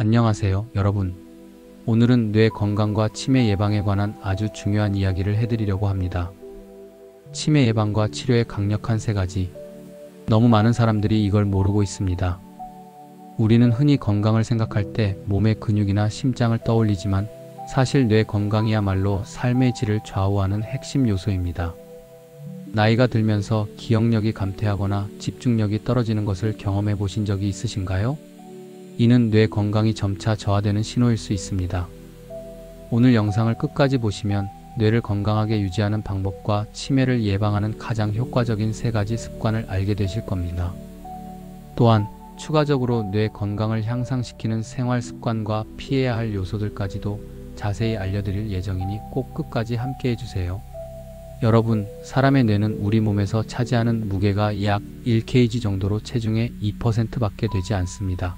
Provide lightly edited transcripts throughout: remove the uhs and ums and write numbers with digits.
안녕하세요, 여러분. 오늘은 뇌 건강과 치매 예방에 관한 아주 중요한 이야기를 해드리려고 합니다. 치매 예방과 치료의 강력한 세 가지. 너무 많은 사람들이 이걸 모르고 있습니다. 우리는 흔히 건강을 생각할 때 몸의 근육이나 심장을 떠올리지만 사실 뇌 건강이야말로 삶의 질을 좌우하는 핵심 요소입니다. 나이가 들면서 기억력이 감퇴하거나 집중력이 떨어지는 것을 경험해 보신 적이 있으신가요? 이는 뇌 건강이 점차 저하되는 신호일 수 있습니다. 오늘 영상을 끝까지 보시면 뇌를 건강하게 유지하는 방법과 치매를 예방하는 가장 효과적인 세 가지 습관을 알게 되실 겁니다. 또한 추가적으로 뇌 건강을 향상시키는 생활 습관과 피해야 할 요소들까지도 자세히 알려드릴 예정이니 꼭 끝까지 함께 해주세요. 여러분, 사람의 뇌는 우리 몸에서 차지하는 무게가 약 1kg 정도로 체중의 2%밖에 되지 않습니다.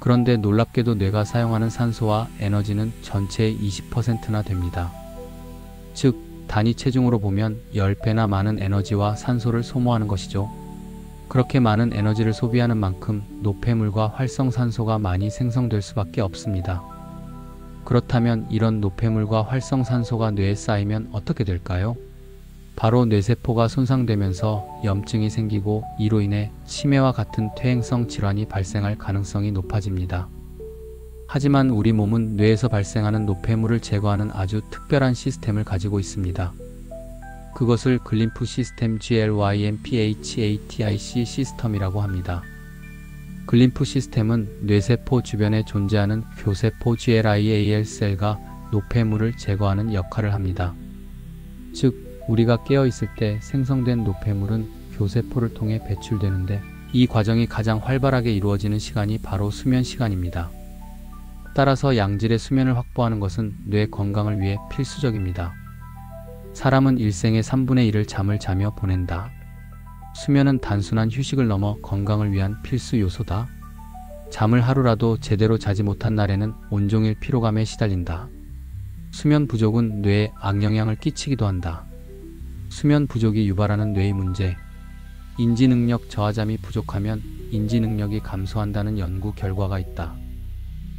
그런데 놀랍게도 뇌가 사용하는 산소와 에너지는 전체의 20%나 됩니다. 즉, 단위 체중으로 보면 10배나 많은 에너지와 산소를 소모하는 것이죠. 그렇게 많은 에너지를 소비하는 만큼 노폐물과 활성산소가 많이 생성될 수밖에 없습니다. 그렇다면 이런 노폐물과 활성산소가 뇌에 쌓이면 어떻게 될까요? 바로 뇌세포가 손상되면서 염증이 생기고 이로 인해 치매와 같은 퇴행성 질환이 발생할 가능성이 높아집니다. 하지만 우리 몸은 뇌에서 발생하는 노폐물을 제거하는 아주 특별한 시스템을 가지고 있습니다. 그것을 글림프 시스템 GLYMPHATIC 시스템이라고 합니다. 글림프 시스템은 뇌세포 주변에 존재하는 교세포 GLIAL 셀과 노폐물을 제거하는 역할을 합니다. 즉, 우리가 깨어있을 때 생성된 노폐물은 교세포를 통해 배출되는데 이 과정이 가장 활발하게 이루어지는 시간이 바로 수면 시간입니다. 따라서 양질의 수면을 확보하는 것은 뇌 건강을 위해 필수적입니다. 사람은 일생의 3분의 1을 잠을 자며 보낸다. 수면은 단순한 휴식을 넘어 건강을 위한 필수 요소다. 잠을 하루라도 제대로 자지 못한 날에는 온종일 피로감에 시달린다. 수면 부족은 뇌에 악영향을 끼치기도 한다. 수면 부족이 유발하는 뇌의 문제. 인지능력 저하잠이 부족하면 인지능력이 감소한다는 연구 결과가 있다.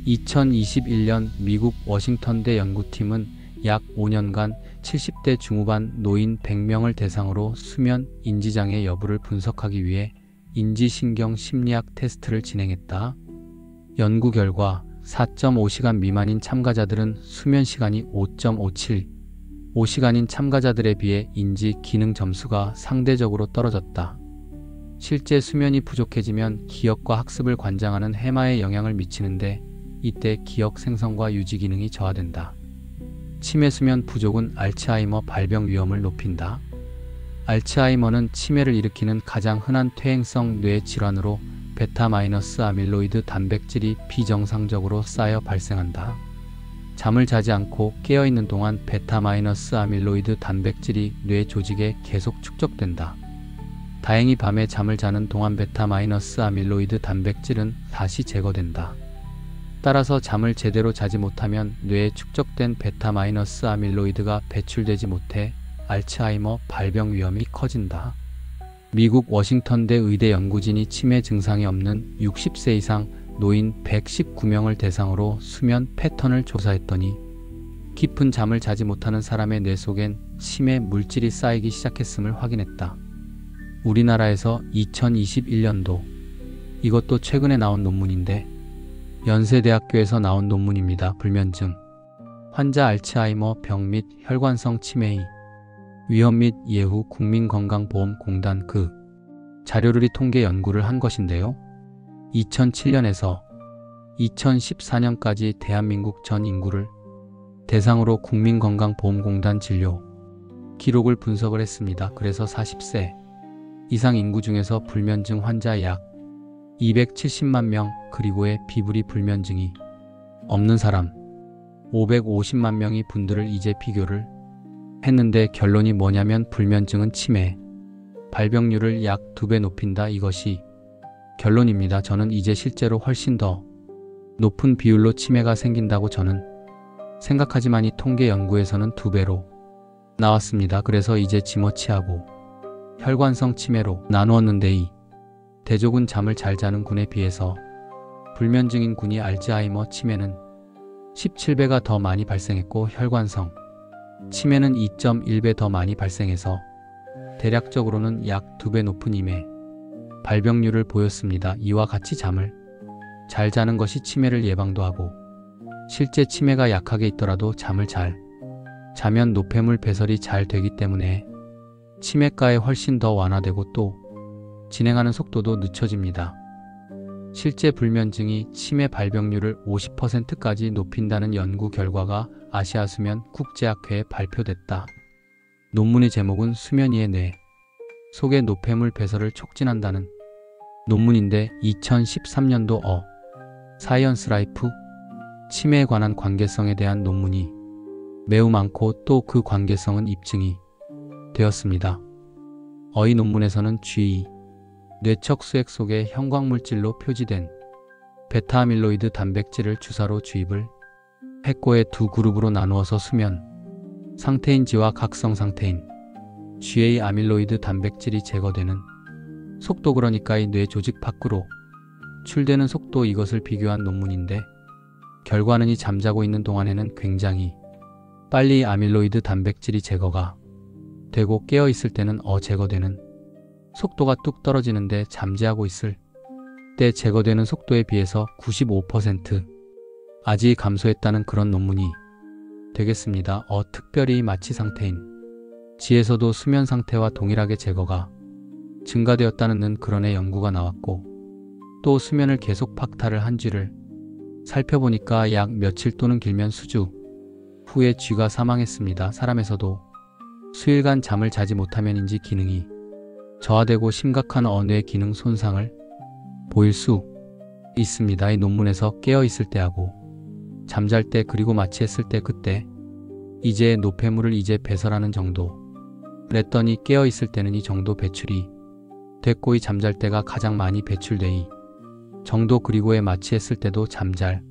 2021년 미국 워싱턴대 연구팀은 약 5년간 70대 중후반 노인 100명을 대상으로 수면 인지장애 여부를 분석하기 위해 인지신경 심리학 테스트를 진행했다. 연구 결과 4.5시간 미만인 참가자들은 수면 시간이 5.57, 5시간인 참가자들에 비해 인지 기능 점수가 상대적으로 떨어졌다. 실제 수면이 부족해지면 기억과 학습을 관장하는 해마에 영향을 미치는데 이때 기억 생성과 유지 기능이 저하된다. 치매 수면 부족은 알츠하이머 발병 위험을 높인다. 알츠하이머는 치매를 일으키는 가장 흔한 퇴행성 뇌 질환으로 베타-아밀로이드 단백질이 비정상적으로 쌓여 발생한다. 잠을 자지 않고 깨어있는 동안 베타-아밀로이드 단백질이 뇌 조직에 계속 축적된다. 다행히 밤에 잠을 자는 동안 베타-아밀로이드 단백질은 다시 제거된다. 따라서 잠을 제대로 자지 못하면 뇌에 축적된 베타-아밀로이드가 배출되지 못해 알츠하이머 발병 위험이 커진다. 미국 워싱턴대 의대 연구진이 치매 증상이 없는 60세 이상 노인 119명을 대상으로 수면 패턴을 조사했더니 깊은 잠을 자지 못하는 사람의 뇌 속엔 치매 물질이 쌓이기 시작했음을 확인했다. 우리나라에서 2021년도, 이것도 최근에 나온 논문인데 연세대학교에서 나온 논문입니다. 불면증, 환자 알츠하이머 병 및 혈관성 치매의 위험 및 예후 국민건강보험공단 그 자료를 통계 연구를 한 것인데요. 2007년에서 2014년까지 대한민국 전 인구를 대상으로 국민건강보험공단 진료 기록을 분석을 했습니다. 그래서 40세 이상 인구 중에서 불면증 환자 약 270만 명, 그리고의 비브리 불면증이 없는 사람 550만 명의 분들을 이제 비교를 했는데 결론이 뭐냐면 불면증은 치매 발병률을 약 2배 높인다, 이것이 결론입니다. 저는 이제 실제로 훨씬 더 높은 비율로 치매가 생긴다고 저는 생각하지만 이 통계 연구에서는 2배로 나왔습니다. 그래서 이제 지머치하고 혈관성 치매로 나누었는데 이 대족은 잠을 잘 자는 군에 비해서 불면증인 군이 알츠하이머 치매는 17배가 더 많이 발생했고 혈관성 치매는 2.1배 더 많이 발생해서 대략적으로는 약 2배 높은 임해 발병률을 보였습니다. 이와 같이 잠을 잘 자는 것이 치매를 예방도 하고 실제 치매가 약하게 있더라도 잠을 잘 자면 노폐물 배설이 잘 되기 때문에 치매가에 훨씬 더 완화되고 또 진행하는 속도도 늦춰집니다. 실제 불면증이 치매 발병률을 50%까지 높인다는 연구 결과가 아시아 수면 국제학회에 발표됐다. 논문의 제목은 수면 이의 뇌 속의 노폐물 배설을 촉진한다는 논문인데 2013년도 사이언스 라이프 치매에 관한 관계성에 대한 논문이 매우 많고 또 그 관계성은 입증이 되었습니다. 이 논문에서는 G 뇌척 수액 속에 형광물질로 표지된 베타아밀로이드 단백질을 주사로 주입을 했고 두 그룹으로 나누어서 수면 상태인 G와 각성 상태인 G의 아밀로이드 단백질이 제거되는 속도, 그러니까 이 뇌 조직 밖으로 출되는 속도, 이것을 비교한 논문인데 결과는 이 잠자고 있는 동안에는 굉장히 빨리 아밀로이드 단백질이 제거가 되고 깨어 있을 때는 제거되는 속도가 뚝 떨어지는데 잠재하고 있을 때 제거되는 속도에 비해서 95% 아직 감소했다는 그런 논문이 되겠습니다. 특별히 마취 상태인 G에서도 수면 상태와 동일하게 제거가 증가되었다는 그런의 연구가 나왔고 또 수면을 계속 박탈을 한 G를 살펴보니까 약 며칠 또는 길면 수주 후에 G가 사망했습니다. 사람에서도 수일간 잠을 자지 못하면인지 기능이 저하되고 심각한 뇌 기능 손상을 보일 수 있습니다. 이 논문에서 깨어 있을 때하고 잠잘 때 그리고 마취했을 때 그때 이제 노폐물을 이제 배설하는 정도 랬더니 깨어 있을 때는 이 정도 배출이 됐고 이 잠잘 때가 가장 많이 배출돼 정도, 그리고에 마취했을 때도 잠잘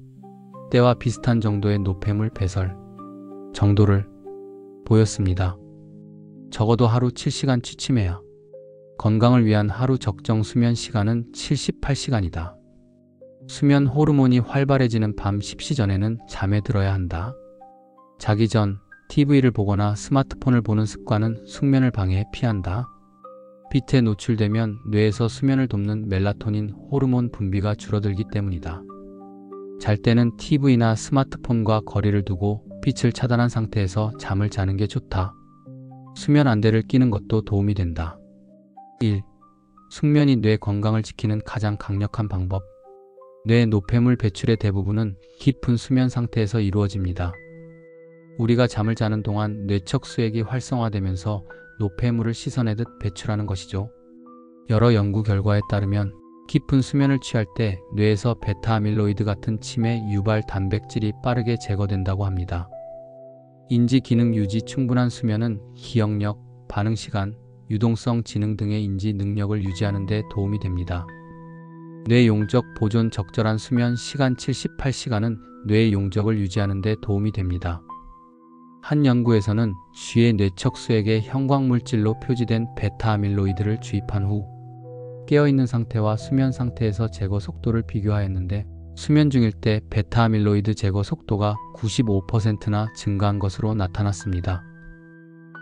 때와 비슷한 정도의 노폐물 배설 정도를 보였습니다. 적어도 하루 7시간 취침해야 건강을 위한 하루 적정 수면 시간은 78시간이다. 수면 호르몬이 활발해지는 밤 10시 전에는 잠에 들어야 한다. 자기 전 TV를 보거나 스마트폰을 보는 습관은 숙면을 방해해 피한다. 빛에 노출되면 뇌에서 수면을 돕는 멜라토닌 호르몬 분비가 줄어들기 때문이다. 잘 때는 TV나 스마트폰과 거리를 두고 빛을 차단한 상태에서 잠을 자는 게 좋다. 수면 안대를 끼는 것도 도움이 된다. 1. 숙면이 뇌 건강을 지키는 가장 강력한 방법. 뇌 노폐물 배출의 대부분은 깊은 수면 상태에서 이루어집니다. 우리가 잠을 자는 동안 뇌척 수액이 활성화되면서 노폐물을 씻어내듯 배출하는 것이죠. 여러 연구 결과에 따르면 깊은 수면을 취할 때 뇌에서 베타아밀로이드 같은 치매 유발 단백질이 빠르게 제거된다고 합니다. 인지 기능 유지. 충분한 수면은 기억력, 반응 시간, 유동성, 지능 등의 인지 능력을 유지하는 데 도움이 됩니다. 뇌 용적 보존. 적절한 수면 시간 78시간은 뇌의 용적을 유지하는 데 도움이 됩니다. 한 연구에서는 쥐의 뇌척 수액에 형광물질로 표지된 베타아밀로이드를 주입한 후 깨어있는 상태와 수면 상태에서 제거 속도를 비교하였는데 수면 중일 때 베타아밀로이드 제거 속도가 95%나 증가한 것으로 나타났습니다.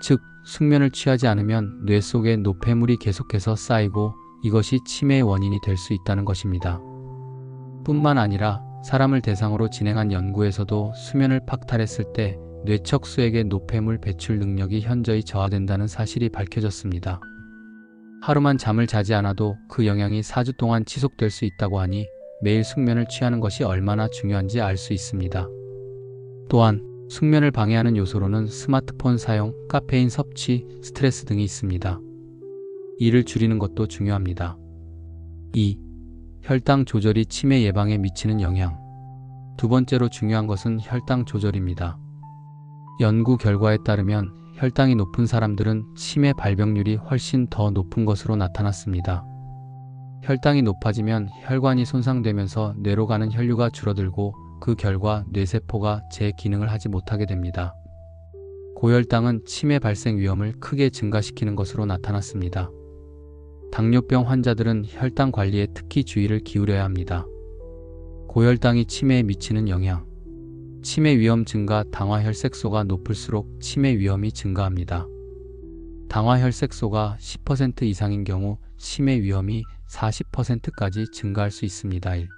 즉, 숙면을 취하지 않으면 뇌 속에 노폐물이 계속해서 쌓이고 이것이 치매의 원인이 될 수 있다는 것입니다. 뿐만 아니라 사람을 대상으로 진행한 연구에서도 수면을 박탈했을 때 뇌척 수액의 노폐물 배출 능력이 현저히 저하된다는 사실이 밝혀졌습니다. 하루만 잠을 자지 않아도 그 영향이 4주 동안 지속될 수 있다고 하니 매일 숙면을 취하는 것이 얼마나 중요한지 알 수 있습니다. 또한 숙면을 방해하는 요소로는 스마트폰 사용, 카페인 섭취, 스트레스 등이 있습니다. 이를 줄이는 것도 중요합니다. 2. 혈당 조절이 치매 예방에 미치는 영향. 두 번째로 중요한 것은 혈당 조절입니다. 연구 결과에 따르면 혈당이 높은 사람들은 치매 발병률이 훨씬 더 높은 것으로 나타났습니다. 혈당이 높아지면 혈관이 손상되면서 뇌로 가는 혈류가 줄어들고 그 결과 뇌세포가 제 기능을 하지 못하게 됩니다. 고혈당은 치매 발생 위험을 크게 증가시키는 것으로 나타났습니다. 당뇨병 환자들은 혈당 관리에 특히 주의를 기울여야 합니다. 고혈당이 치매에 미치는 영향. 치매 위험 증가. 당화혈색소가 높을수록 치매 위험이 증가합니다. 당화혈색소가 10% 이상인 경우 치매 위험이 40%까지 증가할 수 있습니다. 1.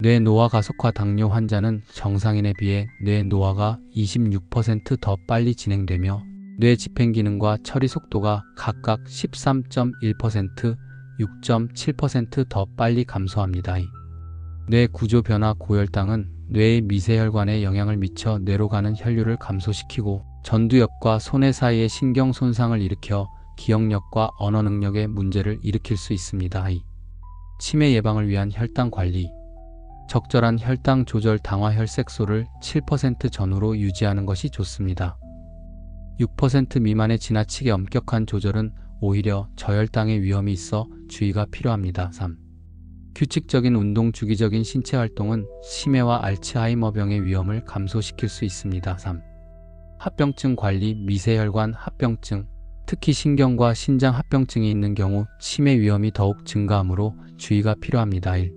뇌 노화 가속화. 당뇨 환자는 정상인에 비해 뇌 노화가 26% 더 빨리 진행되며 뇌 집행 기능과 처리 속도가 각각 13.1%, 6.7% 더 빨리 감소합니다. 2. 뇌 구조 변화. 고혈당은 뇌의 미세혈관에 영향을 미쳐 뇌로 가는 혈류를 감소시키고 전두엽과 손해 사이의 신경 손상을 일으켜 기억력과 언어 능력에 문제를 일으킬 수 있습니다. 2. 치매 예방을 위한 혈당 관리. 적절한 혈당 조절. 당화혈색소를 7% 전후로 유지하는 것이 좋습니다. 6% 미만의 지나치게 엄격한 조절은 오히려 저혈당의 위험이 있어 주의가 필요합니다. 3. 규칙적인 운동. 주기적인 신체 활동은 치매와 알츠하이머병의 위험을 감소시킬 수 있습니다. 3. 합병증 관리. 미세혈관 합병증, 특히 신경과 신장 합병증이 있는 경우 치매 위험이 더욱 증가하므로 주의가 필요합니다. 1.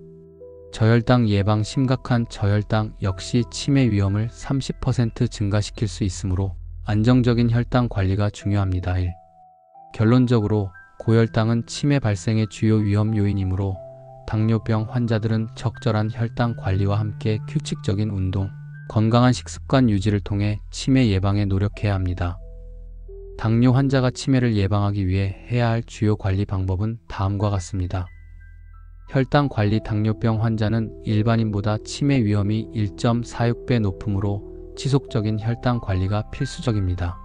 저혈당 예방. 심각한 저혈당 역시 치매 위험을 30% 증가시킬 수 있으므로 안정적인 혈당 관리가 중요합니다. 1. 결론적으로 고혈당은 치매 발생의 주요 위험 요인이므로 당뇨병 환자들은 적절한 혈당 관리와 함께 규칙적인 운동, 건강한 식습관 유지를 통해 치매 예방에 노력해야 합니다. 당뇨 환자가 치매를 예방하기 위해 해야 할 주요 관리 방법은 다음과 같습니다. 혈당 관리. 당뇨병 환자는 일반인보다 치매 위험이 1.46배 높으므로 지속적인 혈당 관리가 필수적입니다.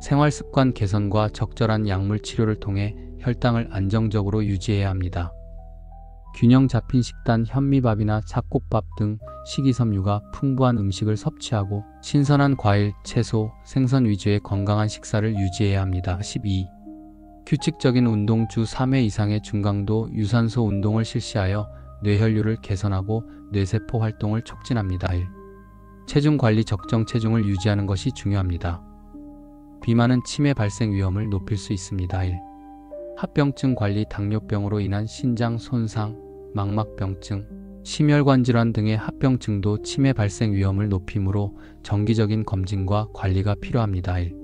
생활습관 개선과 적절한 약물 치료를 통해 혈당을 안정적으로 유지해야 합니다. 균형 잡힌 식단. 현미밥이나 잡곡밥 등 식이섬유가 풍부한 음식을 섭취하고 신선한 과일, 채소, 생선 위주의 건강한 식사를 유지해야 합니다. 12. 규칙적인 운동. 주 3회 이상의 중강도 유산소 운동을 실시하여 뇌혈류를 개선하고 뇌세포 활동을 촉진합니다. 1. 체중 관리. 적정 체중을 유지하는 것이 중요합니다. 비만은 치매 발생 위험을 높일 수 있습니다. 1. 합병증 관리. 당뇨병으로 인한 신장 손상, 망막병증, 심혈관 질환 등의 합병증도 치매 발생 위험을 높이므로 정기적인 검진과 관리가 필요합니다. 1.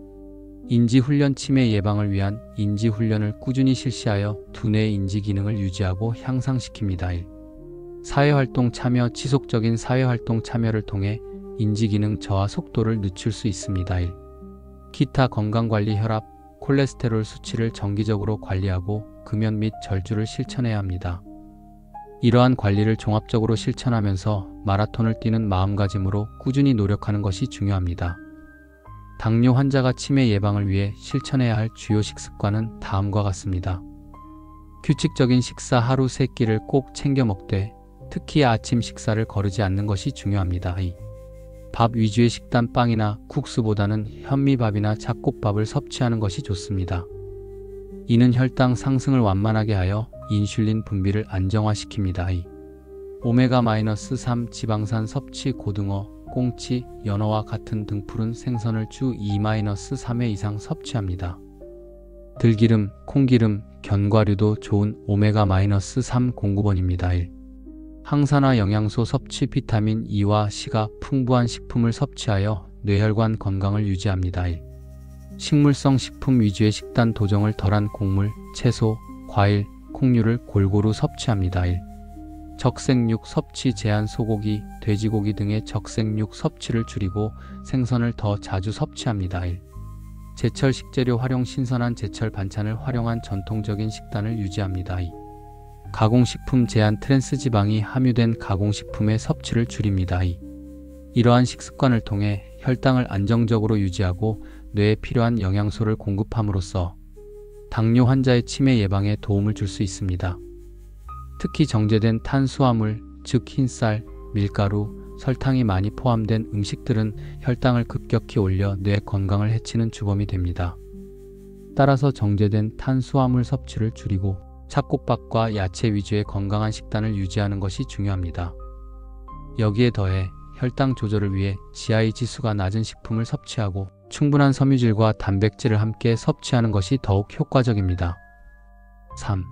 인지훈련. 치매 예방을 위한 인지훈련을 꾸준히 실시하여 두뇌의 인지 기능을 유지하고 향상시킵니다. 1. 사회활동 참여. 지속적인 사회활동 참여를 통해 인지기능 저하 속도를 늦출 수 있습니다. 1. 기타 건강관리. 혈압, 콜레스테롤 수치를 정기적으로 관리하고 금연 및 절주를 실천해야 합니다. 이러한 관리를 종합적으로 실천하면서 마라톤을 뛰는 마음가짐으로 꾸준히 노력하는 것이 중요합니다. 당뇨 환자가 치매 예방을 위해 실천해야 할 주요 식습관은 다음과 같습니다. 규칙적인 식사. 하루 3끼를 꼭 챙겨 먹되 특히 아침 식사를 거르지 않는 것이 중요합니다. 2. 밥 위주의 식단. 빵이나 국수보다는 현미밥이나 잡곡밥을 섭취하는 것이 좋습니다. 이는 혈당 상승을 완만하게 하여 인슐린 분비를 안정화시킵니다. 2. 오메가-3 지방산 섭취. 고등어, 꽁치, 연어와 같은 등푸른 생선을 주 2-3회 이상 섭취합니다. 들기름, 콩기름, 견과류도 좋은 오메가-3 공급원입니다. 1. 항산화 영양소 섭취. 비타민 E와 C가 풍부한 식품을 섭취하여 뇌혈관 건강을 유지합니다. 1. 식물성 식품 위주의 식단. 도정을 덜한 곡물, 채소, 과일, 콩류를 골고루 섭취합니다. 1. 적색육 섭취 제한. 소고기, 돼지고기 등의 적색육 섭취를 줄이고 생선을 더 자주 섭취합니다. 1. 제철 식재료 활용. 신선한 제철 반찬을 활용한 전통적인 식단을 유지합니다. 2. 가공식품 제한. 트랜스지방이 함유된 가공식품의 섭취를 줄입니다. 2. 이러한 식습관을 통해 혈당을 안정적으로 유지하고 뇌에 필요한 영양소를 공급함으로써 당뇨 환자의 치매 예방에 도움을 줄 수 있습니다. 특히 정제된 탄수화물, 즉 흰쌀, 밀가루, 설탕이 많이 포함된 음식들은 혈당을 급격히 올려 뇌 건강을 해치는 주범이 됩니다. 따라서 정제된 탄수화물 섭취를 줄이고 잡곡밥과 야채 위주의 건강한 식단을 유지하는 것이 중요합니다. 여기에 더해 혈당 조절을 위해 GI 지수가 낮은 식품을 섭취하고 충분한 섬유질과 단백질을 함께 섭취하는 것이 더욱 효과적입니다. 3.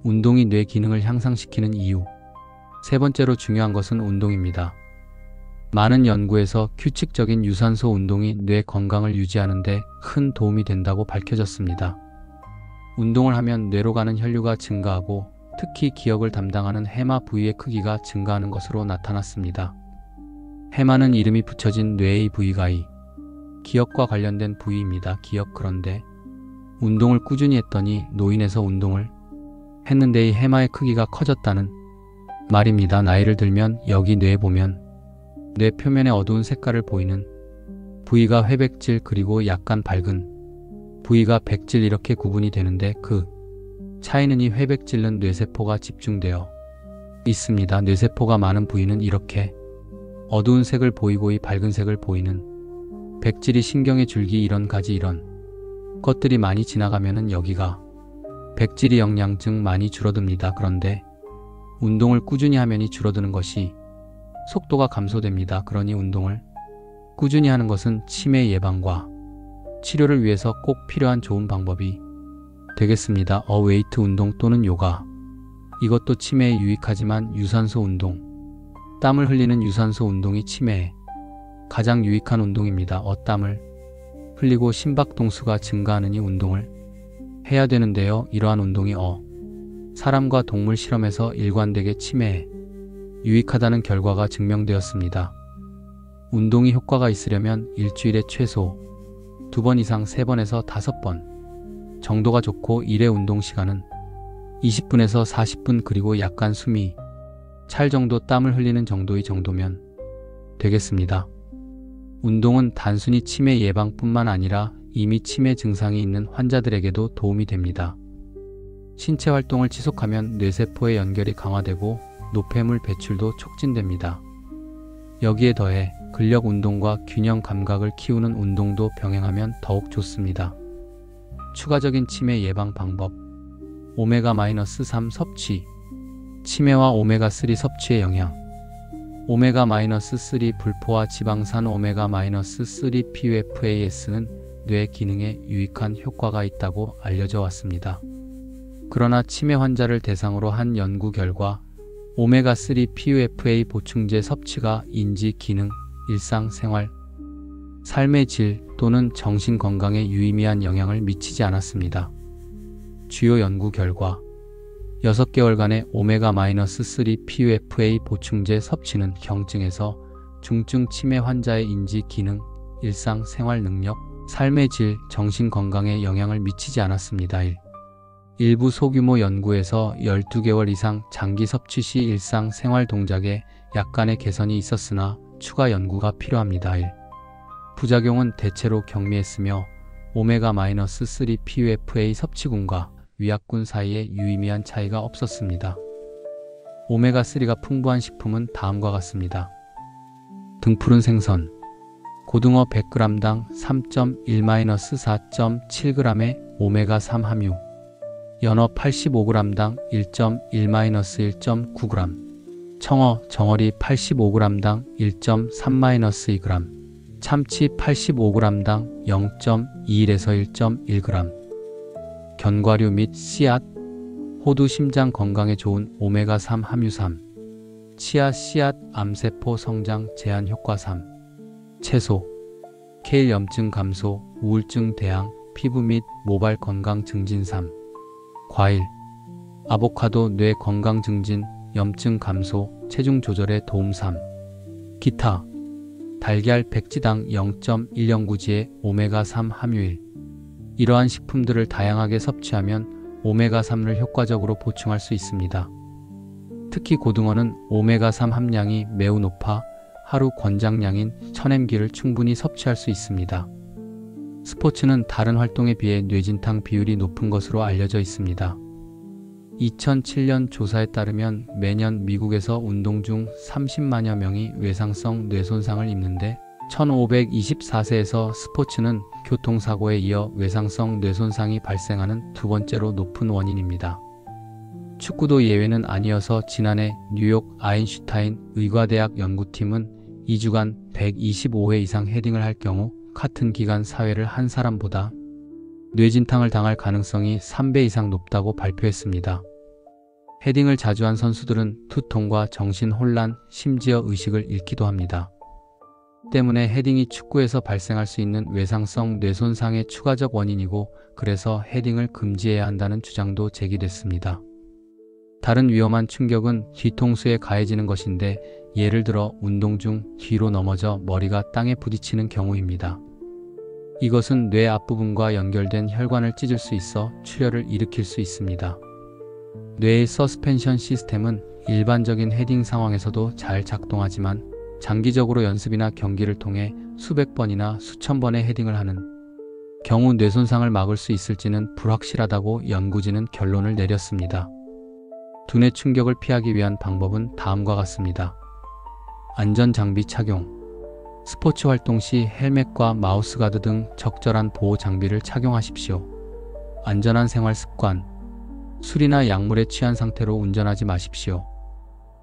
운동이 뇌 기능을 향상시키는 이유. 세 번째로 중요한 것은 운동입니다. 많은 연구에서 규칙적인 유산소 운동이 뇌 건강을 유지하는 데 큰 도움이 된다고 밝혀졌습니다. 운동을 하면 뇌로 가는 혈류가 증가하고 특히 기억을 담당하는 해마 부위의 크기가 증가하는 것으로 나타났습니다. 해마는 이름이 붙여진 뇌의 부위가 기억과 관련된 부위입니다. 기억. 그런데 운동을 꾸준히 했더니 노인에서 운동을 했는데 이 해마의 크기가 커졌다는 말입니다. 나이를 들면 여기 뇌에 보면 뇌 표면에 어두운 색깔을 보이는 부위가 회백질 그리고 약간 밝은 부위가 백질 이렇게 구분이 되는데 그 차이는 이 회백질은 뇌세포가 집중되어 있습니다. 뇌세포가 많은 부위는 이렇게 어두운 색을 보이고 이 밝은 색을 보이는 백질이 신경의 줄기 이런 것들이 많이 지나가면은 여기가 백질이 영양증 많이 줄어듭니다. 그런데 운동을 꾸준히 하면이 줄어드는 것이 속도가 감소됩니다. 그러니 운동을 꾸준히 하는 것은 치매 예방과 치료를 위해서 꼭 필요한 좋은 방법이 되겠습니다. 웨이트 운동 또는 요가. 이것도 치매에 유익하지만 유산소 운동, 땀을 흘리는 유산소 운동이 치매에 가장 유익한 운동입니다. 땀을 흘리고 심박동수가 증가하는 이 운동을 해야 되는데요. 이러한 운동이 사람과 동물 실험에서 일관되게 치매에 유익하다는 결과가 증명되었습니다. 운동이 효과가 있으려면 일주일에 최소 2번 이상 3번에서 5번 정도가 좋고 1회 운동 시간은 20분에서 40분 그리고 약간 숨이 찰 정도 땀을 흘리는 정도면 되겠습니다. 운동은 단순히 치매 예방뿐만 아니라 이미 치매 증상이 있는 환자들에게도 도움이 됩니다. 신체 활동을 지속하면 뇌세포의 연결이 강화되고 노폐물 배출도 촉진됩니다. 여기에 더해 근력 운동과 균형 감각을 키우는 운동도 병행하면 더욱 좋습니다. 추가적인 치매 예방 방법. 오메가-3 섭취. 치매와 오메가3 섭취의 영향. 오메가-3 불포화 지방산 오메가-3 PUFAS는 뇌 기능에 유익한 효과가 있다고 알려져 왔습니다. 그러나 치매 환자를 대상으로 한 연구 결과 오메가3 PUFA 보충제 섭취가 인지 기능, 일상생활, 삶의 질 또는 정신 건강에 유의미한 영향을 미치지 않았습니다. 주요 연구 결과 6개월간의 오메가-3 PUFA 보충제 섭취는 경증에서 중증 치매 환자의 인지 기능, 일상생활 능력, 삶의 질, 정신 건강에 영향을 미치지 않았습니다. 일부 소규모 연구에서 12개월 이상 장기 섭취 시 일상생활 동작에 약간의 개선이 있었으나 추가 연구가 필요합니다. 부작용은 대체로 경미했으며 오메가-3 PUFA 섭취군과 위약군 사이에 유의미한 차이가 없었습니다. 오메가3가 풍부한 식품은 다음과 같습니다. 등푸른 생선, 고등어 100g당 3.1-4.7g의 오메가3 함유, 연어 85g당 1.1-1.9g, 청어, 정어리 85g당 1.3-2g, 참치 85g당 0.21에서 1.1g, 견과류 및 씨앗, 호두 심장 건강에 좋은 오메가3 함유 3, 치아 씨앗 암세포 성장 제한 효과 3, 채소, 케일 염증 감소, 우울증 대항, 피부 및 모발 건강 증진 3, 과일, 아보카도 뇌 건강 증진, 염증 감소, 체중 조절에 도움 3, 기타, 달걀 백지당 0.1연구지의 오메가3 함유 1. 이러한 식품들을 다양하게 섭취하면 오메가3를 효과적으로 보충할 수 있습니다. 특히 고등어는 오메가3 함량이 매우 높아 하루 권장량인 1000mg를 충분히 섭취할 수 있습니다. 스포츠는 다른 활동에 비해 뇌진탕 비율이 높은 것으로 알려져 있습니다. 2007년 조사에 따르면 매년 미국에서 운동 중 30만여 명이 외상성 뇌손상을 입는데 1524세에서 스포츠는 교통사고에 이어 외상성 뇌손상이 발생하는 두 번째로 높은 원인입니다. 축구도 예외는 아니어서 지난해 뉴욕 아인슈타인 의과대학 연구팀은 2주간 125회 이상 헤딩을 할 경우 같은 기간 사회를 한 사람보다 뇌진탕을 당할 가능성이 3배 이상 높다고 발표했습니다. 헤딩을 자주 한 선수들은 두통과 정신 혼란, 심지어 의식을 잃기도 합니다. 때문에 헤딩이 축구에서 발생할 수 있는 외상성 뇌손상의 추가적 원인이고, 그래서 헤딩을 금지해야 한다는 주장도 제기됐습니다. 다른 위험한 충격은 뒤통수에 가해지는 것인데, 예를 들어 운동 중 뒤로 넘어져 머리가 땅에 부딪히는 경우입니다. 이것은 뇌 앞부분과 연결된 혈관을 찢을 수 있어 출혈을 일으킬 수 있습니다. 뇌의 서스펜션 시스템은 일반적인 헤딩 상황에서도 잘 작동하지만, 장기적으로 연습이나 경기를 통해 수백 번이나 수천 번의 헤딩을 하는 경우 뇌손상을 막을 수 있을지는 불확실하다고 연구진은 결론을 내렸습니다. 두뇌 충격을 피하기 위한 방법은 다음과 같습니다. 안전장비 착용. 스포츠 활동 시 헬멧과 마우스가드 등 적절한 보호 장비를 착용하십시오. 안전한 생활 습관. 술이나 약물에 취한 상태로 운전하지 마십시오.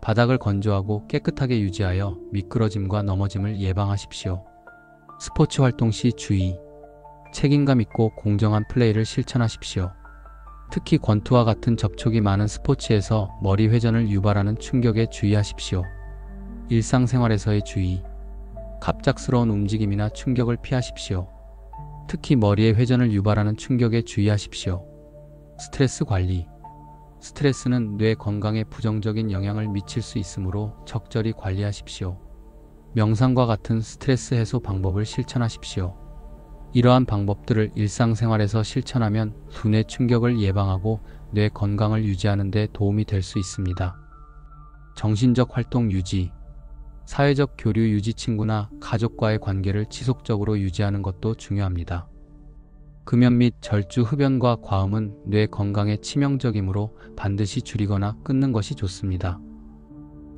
바닥을 건조하고 깨끗하게 유지하여 미끄러짐과 넘어짐을 예방하십시오. 스포츠 활동 시 주의. 책임감 있고 공정한 플레이를 실천하십시오. 특히 권투와 같은 접촉이 많은 스포츠에서 머리 회전을 유발하는 충격에 주의하십시오. 일상생활에서의 주의. 갑작스러운 움직임이나 충격을 피하십시오. 특히 머리의 회전을 유발하는 충격에 주의하십시오. 스트레스 관리. 스트레스는 뇌 건강에 부정적인 영향을 미칠 수 있으므로 적절히 관리하십시오. 명상과 같은 스트레스 해소 방법을 실천하십시오. 이러한 방법들을 일상생활에서 실천하면 두뇌 충격을 예방하고 뇌 건강을 유지하는 데 도움이 될 수 있습니다. 정신적 활동 유지. 사회적 교류 유지. 친구나 가족과의 관계를 지속적으로 유지하는 것도 중요합니다. 금연 및 절주 흡연과 과음은 뇌 건강에 치명적이므로 반드시 줄이거나 끊는 것이 좋습니다.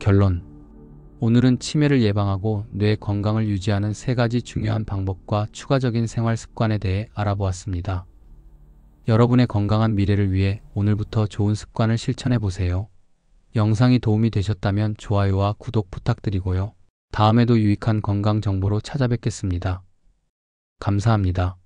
결론. 오늘은 치매를 예방하고 뇌 건강을 유지하는 3가지 중요한 방법과 추가적인 생활 습관에 대해 알아보았습니다. 여러분의 건강한 미래를 위해 오늘부터 좋은 습관을 실천해 보세요. 영상이 도움이 되셨다면 좋아요와 구독 부탁드리고요. 다음에도 유익한 건강 정보로 찾아뵙겠습니다. 감사합니다.